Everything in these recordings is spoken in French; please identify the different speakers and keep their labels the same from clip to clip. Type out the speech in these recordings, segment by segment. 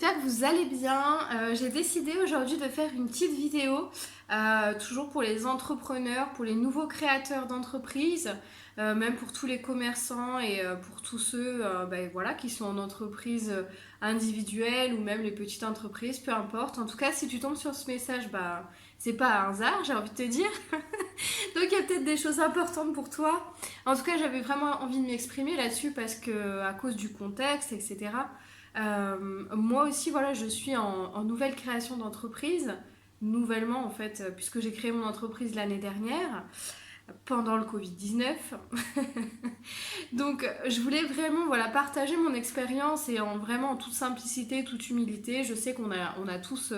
Speaker 1: j'espère que vous allez bien. J'ai décidé aujourd'hui de faire une petite vidéo, toujours pour les entrepreneurs, pour les nouveaux créateurs d'entreprises, même pour tous les commerçants et pour tous ceux voilà, qui sont en entreprise individuelle ou même les petites entreprises, peu importe. En tout cas, si tu tombes sur ce message, c'est pas un hasard, j'ai envie de te dire. Donc il y a peut-être des choses importantes pour toi. En tout cas, j'avais vraiment envie de m'exprimer là-dessus parce que à cause du contexte, etc. Moi aussi, voilà, je suis en nouvelle création d'entreprise, nouvellement en fait, puisque j'ai créé mon entreprise l'année dernière, pendant le Covid-19. Donc, je voulais vraiment voilà, partager mon expérience et vraiment en toute simplicité, toute humilité. Je sais qu'on a tous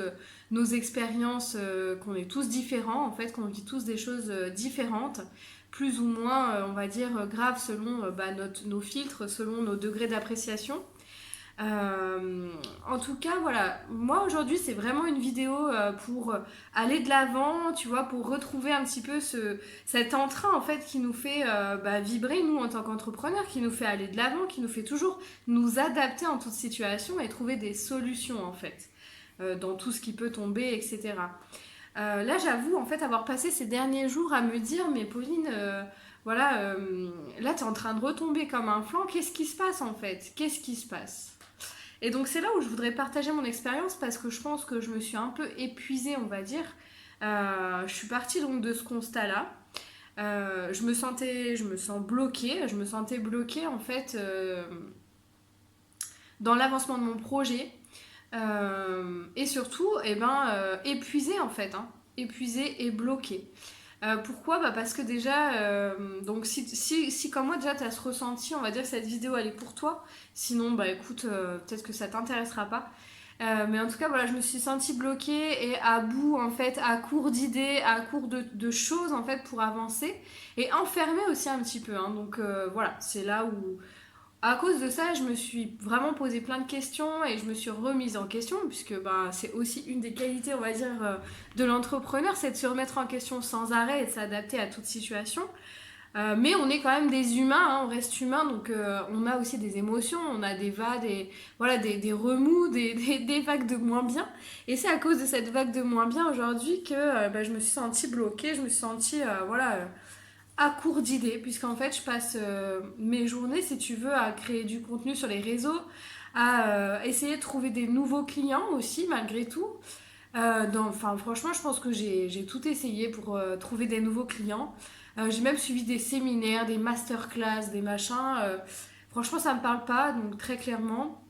Speaker 1: nos expériences, qu'on est tous différents, en fait, qu'on vit tous des choses différentes, plus ou moins, on va dire, graves selon nos filtres, selon nos degrés d'appréciation. En tout cas, voilà, moi aujourd'hui c'est vraiment une vidéo pour aller de l'avant, tu vois, pour retrouver un petit peu cet entrain en fait qui nous fait vibrer nous en tant qu'entrepreneurs, qui nous fait aller de l'avant, qui nous fait toujours nous adapter en toute situation et trouver des solutions en fait dans tout ce qui peut tomber, etc. Là j'avoue en fait avoir passé ces derniers jours à me dire mais Pauline, là t'es en train de retomber comme un flanc, qu'est-ce qui se passe en fait? Qu'est-ce qui se passe? Et donc c'est là où je voudrais partager mon expérience parce que je pense que je me suis un peu épuisée, on va dire. Je suis partie donc de ce constat-là. Je me sens bloquée, je me sentais bloquée en fait dans l'avancement de mon projet. Et surtout, épuisée en fait, hein, épuisée et bloquée. Pourquoi? Parce que déjà, donc si comme moi déjà tu as ce ressenti, on va dire que cette vidéo elle est pour toi. Sinon, écoute, peut-être que ça t'intéressera pas. Mais en tout cas, voilà, je me suis sentie bloquée et à bout, en fait, à court d'idées, à court de choses, en fait, pour avancer. Et enfermée aussi un petit peu, hein. Donc voilà, c'est là où, à cause de ça, je me suis vraiment posé plein de questions et je me suis remise en question, puisque c'est aussi une des qualités, on va dire, de l'entrepreneur, c'est de se remettre en question sans arrêt et de s'adapter à toute situation. Mais on est quand même des humains, hein, on reste humain, donc on a aussi des émotions, on a des remous, des vagues de moins bien. Et c'est à cause de cette vague de moins bien aujourd'hui que je me suis sentie bloquée, je me suis sentie à court d'idées, puisqu'en fait je passe mes journées, si tu veux, à créer du contenu sur les réseaux, à essayer de trouver des nouveaux clients aussi, malgré tout. Franchement, je pense que j'ai tout essayé pour trouver des nouveaux clients. J'ai même suivi des séminaires, des masterclass, des machins. Franchement, ça me parle pas, donc très clairement.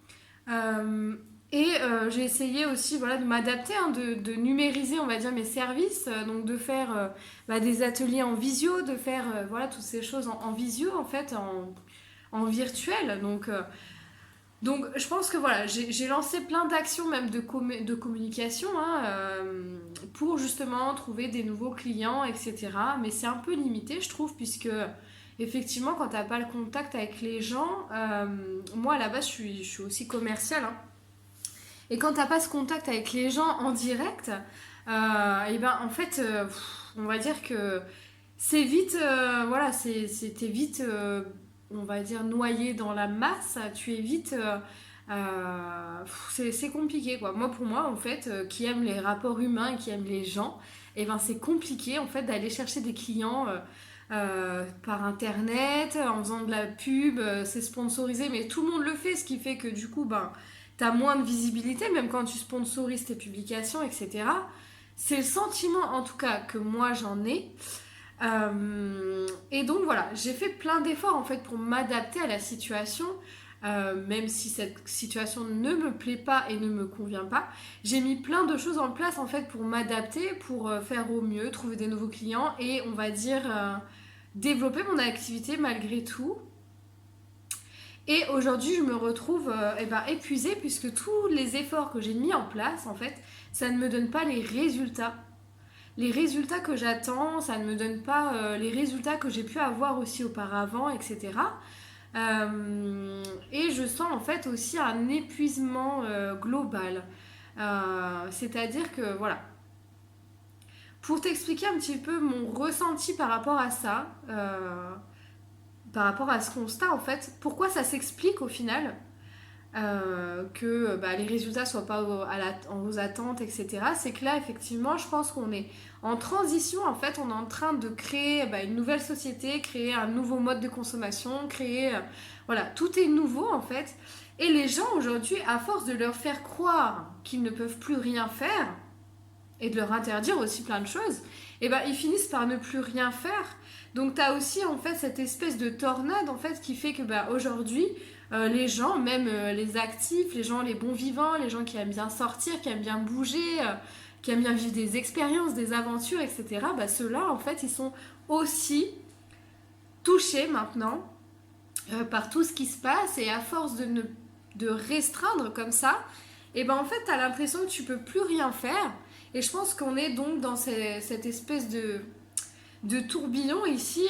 Speaker 1: J'ai essayé aussi voilà, de m'adapter, hein, de numériser, on va dire, mes services. Donc de faire des ateliers en visio, de faire voilà, toutes ces choses en visio, en fait, en virtuel. Donc je pense que voilà, j'ai lancé plein d'actions même de communication, hein, pour justement trouver des nouveaux clients, etc. Mais c'est un peu limité, je trouve, puisque effectivement, quand t'as pas le contact avec les gens, moi à la base je suis aussi commerciale, hein, et quand t'as pas ce contact avec les gens en direct, en fait, on va dire que c'est vite, t'es vite, on va dire, noyé dans la masse, tu es vite. C'est compliqué quoi. Moi, pour moi, en fait, qui aime les rapports humains et qui aime les gens, c'est compliqué en fait d'aller chercher des clients par internet, en faisant de la pub, c'est sponsorisé, mais tout le monde le fait, ce qui fait que du coup, t'as moins de visibilité, même quand tu sponsorises tes publications, etc. C'est le sentiment en tout cas que moi j'en ai. Et donc voilà, j'ai fait plein d'efforts en fait pour m'adapter à la situation, même si cette situation ne me plaît pas et ne me convient pas. J'ai mis plein de choses en place en fait pour m'adapter, pour faire au mieux, trouver des nouveaux clients et on va dire développer mon activité malgré tout. Et aujourd'hui, je me retrouve épuisée puisque tous les efforts que j'ai mis en place, en fait, ça ne me donne pas les résultats que j'attends, ça ne me donne pas les résultats que j'ai pu avoir aussi auparavant, etc. Et je sens en fait aussi un épuisement global. C'est-à-dire que voilà, pour t'expliquer un petit peu mon ressenti par rapport à ça, par rapport à ce constat en fait, pourquoi ça s'explique au final. que les résultats soient pas aux attentes, etc. C'est que là, effectivement, je pense qu'on est en transition. En fait, on est en train de créer une nouvelle société, créer un nouveau mode de consommation, créer... voilà, tout est nouveau, en fait. Et les gens, aujourd'hui, à force de leur faire croire qu'ils ne peuvent plus rien faire, et de leur interdire aussi plein de choses, ils finissent par ne plus rien faire. Donc tu as aussi en fait cette espèce de tornade en fait qui fait que aujourd'hui les gens, même les actifs, les gens les bons vivants, les gens qui aiment bien sortir, qui aiment bien bouger, qui aiment bien vivre des expériences, des aventures, etc. Ceux-là en fait ils sont aussi touchés maintenant par tout ce qui se passe, et à force de restreindre comme ça, en fait tu as l'impression que tu peux plus rien faire. Et je pense qu'on est donc dans cette espèce de tourbillon ici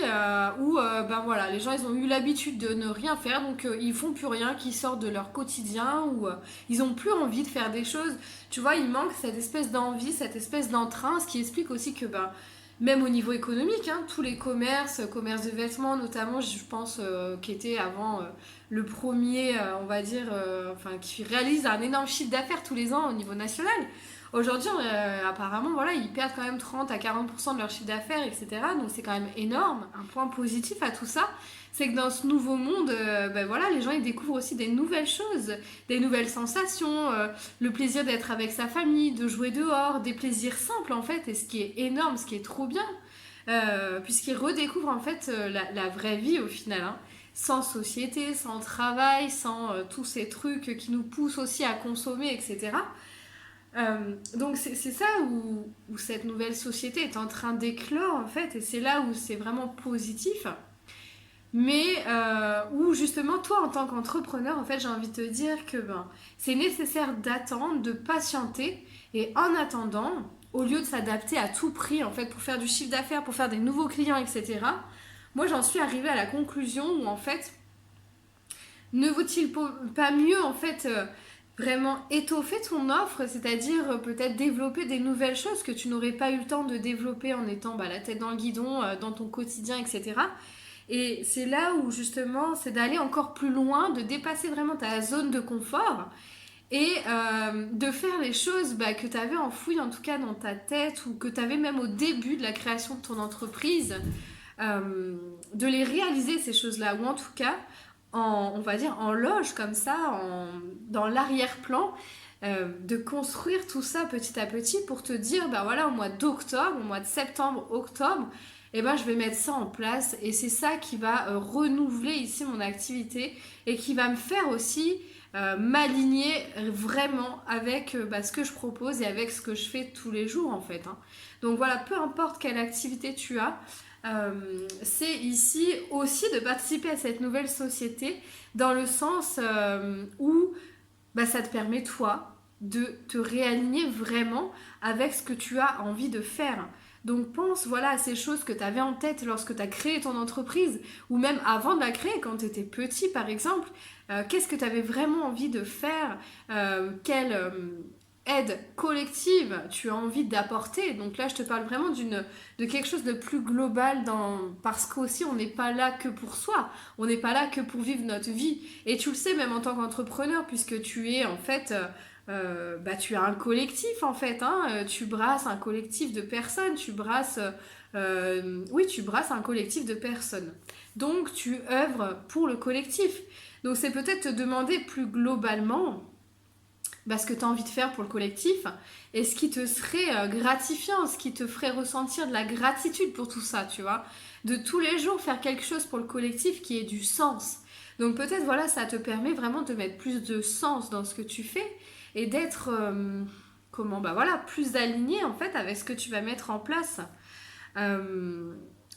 Speaker 1: où voilà, les gens ils ont eu l'habitude de ne rien faire, donc ils font plus rien, qui sortent de leur quotidien, ou ils ont plus envie de faire des choses. Tu vois, il manque cette espèce d'envie, cette espèce d'entrain, ce qui explique aussi que même au niveau économique, hein, tous les commerces de vêtements notamment, je pense, qui était avant le premier, on va dire, qui réalise un énorme chiffre d'affaires tous les ans au niveau national. Aujourd'hui, apparemment, voilà, ils perdent quand même 30 à 40% de leur chiffre d'affaires, etc. Donc c'est quand même énorme. Un point positif à tout ça, c'est que dans ce nouveau monde, voilà, les gens ils découvrent aussi des nouvelles choses, des nouvelles sensations, le plaisir d'être avec sa famille, de jouer dehors, des plaisirs simples en fait, et ce qui est énorme, ce qui est trop bien, puisqu'ils redécouvrent en fait la vraie vie au final, hein. Sans société, sans travail, sans tous ces trucs qui nous poussent aussi à consommer, etc. Donc c'est ça où cette nouvelle société est en train d'éclore en fait, et c'est là où c'est vraiment positif, mais où justement toi en tant qu'entrepreneur en fait j'ai envie de te dire que c'est nécessaire d'attendre, de patienter, et en attendant, au lieu de s'adapter à tout prix en fait pour faire du chiffre d'affaires, pour faire des nouveaux clients, etc., moi j'en suis arrivée à la conclusion où en fait ne vaut-il pas mieux en fait vraiment étoffer ton offre, c'est-à-dire peut-être développer des nouvelles choses que tu n'aurais pas eu le temps de développer en étant la tête dans le guidon, dans ton quotidien, etc. Et c'est là où justement c'est d'aller encore plus loin, de dépasser vraiment ta zone de confort, et de faire les choses que tu avais enfouies en tout cas dans ta tête, ou que tu avais même au début de la création de ton entreprise, de les réaliser ces choses-là, ou en tout cas on va dire en loge comme ça, dans l'arrière-plan, de construire tout ça petit à petit pour te dire, voilà, au mois d'octobre, au mois de septembre, octobre, je vais mettre ça en place, et c'est ça qui va renouveler ici mon activité, et qui va me faire aussi m'aligner vraiment avec ce que je propose et avec ce que je fais tous les jours en fait, hein. Donc voilà, peu importe quelle activité tu as, c'est ici aussi de participer à cette nouvelle société, dans le sens où ça te permet toi de te réaligner vraiment avec ce que tu as envie de faire. Donc pense voilà à ces choses que tu avais en tête lorsque tu as créé ton entreprise, ou même avant de la créer, quand tu étais petit par exemple. Qu'est-ce que tu avais vraiment envie de faire, quelle aide collective tu as envie d'apporter. Donc là je te parle vraiment de quelque chose de plus global, parce qu'aussi on n'est pas là que pour soi, on n'est pas là que pour vivre notre vie, et tu le sais même en tant qu'entrepreneur, puisque tu es en fait tu as un collectif en fait, hein. Tu brasses un collectif de personnes, tu brasses un collectif de personnes, donc tu œuvres pour le collectif. Donc c'est peut-être te demander plus globalement ce que tu as envie de faire pour le collectif, et ce qui te serait gratifiant, ce qui te ferait ressentir de la gratitude pour tout ça, tu vois, de tous les jours faire quelque chose pour le collectif qui ait du sens. Donc peut-être voilà, ça te permet vraiment de mettre plus de sens dans ce que tu fais, et d'être plus aligné en fait avec ce que tu vas mettre en place.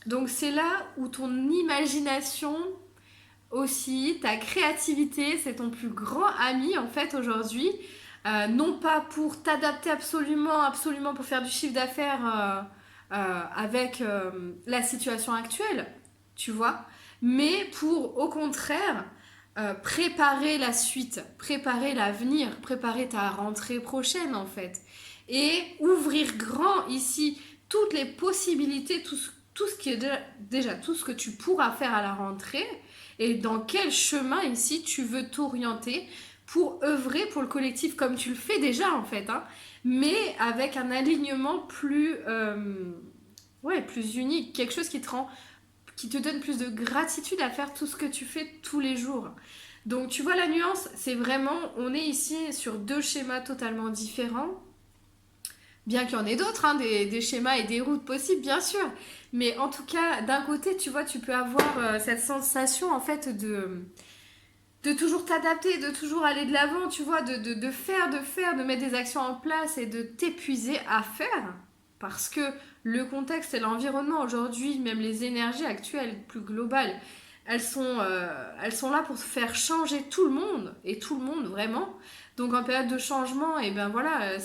Speaker 1: Donc c'est là où ton imagination aussi, ta créativité, c'est ton plus grand ami en fait aujourd'hui. Non pas pour t'adapter absolument pour faire du chiffre d'affaires avec la situation actuelle, tu vois, mais pour au contraire préparer la suite, préparer l'avenir, préparer ta rentrée prochaine en fait, et ouvrir grand ici toutes les possibilités, tout ce qui est déjà tout ce que tu pourras faire à la rentrée, et dans quel chemin ici tu veux t'orienter pour œuvrer pour le collectif comme tu le fais déjà en fait, hein, mais avec un alignement plus, ouais, plus unique, quelque chose qui te donne plus de gratitude à faire tout ce que tu fais tous les jours. Donc tu vois la nuance, c'est vraiment, on est ici sur deux schémas totalement différents, bien qu'il y en ait d'autres, hein, des schémas et des routes possibles, bien sûr. Mais en tout cas, d'un côté, tu vois, tu peux avoir cette sensation en fait de toujours t'adapter, de toujours aller de l'avant, tu vois, de faire, de mettre des actions en place et de t'épuiser à faire. Parce que le contexte et l'environnement aujourd'hui, même les énergies actuelles plus globales, elles sont là pour faire changer tout le monde, et tout le monde vraiment. Donc en période de changement, et ben voilà,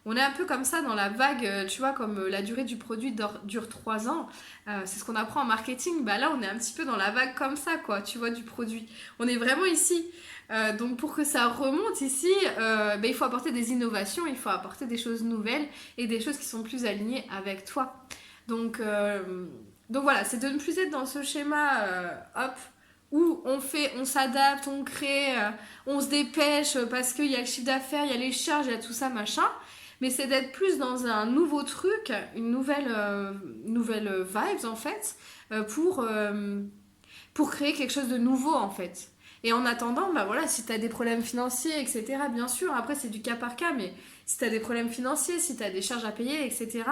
Speaker 1: on est un peu comme ça dans la vague, tu vois, comme la durée du produit dure 3 ans. C'est ce qu'on apprend en marketing. Bah là, on est un petit peu dans la vague comme ça, quoi, tu vois, du produit. On est vraiment ici. Donc pour que ça remonte ici, il faut apporter des innovations, il faut apporter des choses nouvelles et des choses qui sont plus alignées avec toi. Donc, euh, donc voilà, c'est de ne plus être dans ce schéma, hop, où on s'adapte, on crée, on se dépêche parce qu'il y a le chiffre d'affaires, il y a les charges, il y a tout ça, machin. Mais c'est d'être plus dans un nouveau truc, une nouvelle vibes en fait, euh, pour, euh, pour créer quelque chose de nouveau en fait. Et en attendant, bah voilà, si tu as des problèmes financiers, etc., bien sûr, après c'est du cas par cas, mais si tu as des problèmes financiers, si tu as des charges à payer, etc.,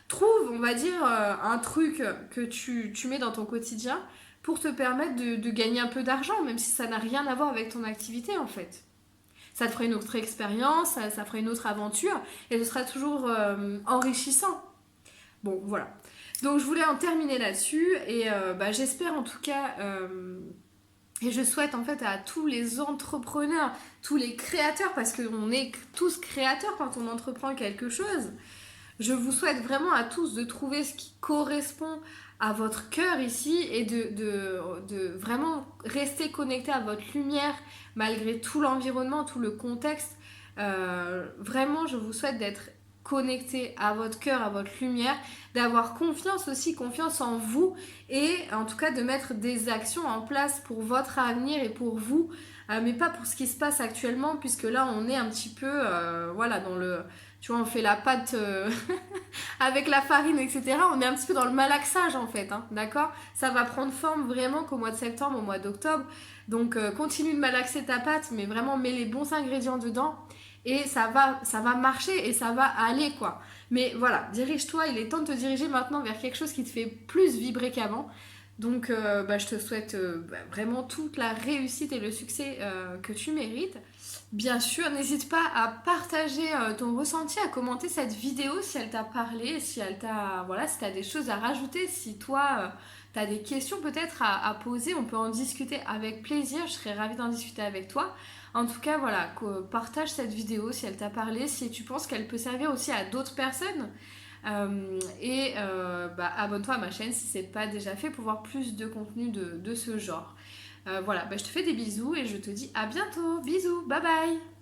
Speaker 1: trouve, on va dire, un truc que tu mets dans ton quotidien pour te permettre de gagner un peu d'argent, même si ça n'a rien à voir avec ton activité en fait. Ça te fera une autre expérience, ça fera une autre aventure, et ce sera toujours enrichissant. Bon, voilà. Donc je voulais en terminer là-dessus, et j'espère en tout cas... et je souhaite en fait à tous les entrepreneurs, tous les créateurs, parce qu'on est tous créateurs quand on entreprend quelque chose, je vous souhaite vraiment à tous de trouver ce qui correspond à votre cœur ici et de vraiment rester connecté à votre lumière malgré tout l'environnement, tout le contexte. Vraiment, je vous souhaite d'être connecté à votre cœur, à votre lumière, d'avoir confiance aussi, confiance en vous et en tout cas de mettre des actions en place pour votre avenir et pour vous, mais pas pour ce qui se passe actuellement puisque là on est un petit peu voilà dans le tu vois, on fait la pâte avec la farine, etc. On est un petit peu dans le malaxage en fait, hein, d'accord. Ça va prendre forme vraiment qu'au mois de septembre, au mois d'octobre. Donc continue de malaxer ta pâte, mais vraiment mets les bons ingrédients dedans et ça va marcher et ça va aller quoi. Mais voilà, dirige-toi, il est temps de te diriger maintenant vers quelque chose qui te fait plus vibrer qu'avant. Donc je te souhaite vraiment toute la réussite et le succès que tu mérites. Bien sûr, n'hésite pas à partager ton ressenti, à commenter cette vidéo si elle t'a parlé, si elle t'a, voilà, si t'as des choses à rajouter, si toi t'as des questions peut-être à poser, on peut en discuter avec plaisir, je serais ravie d'en discuter avec toi. En tout cas, voilà, partage cette vidéo si elle t'a parlé, si tu penses qu'elle peut servir aussi à d'autres personnes. Abonne-toi à ma chaîne si c'est pas déjà fait pour voir plus de contenu de ce genre. Voilà, je te fais des bisous et je te dis à bientôt. Bisous, bye bye.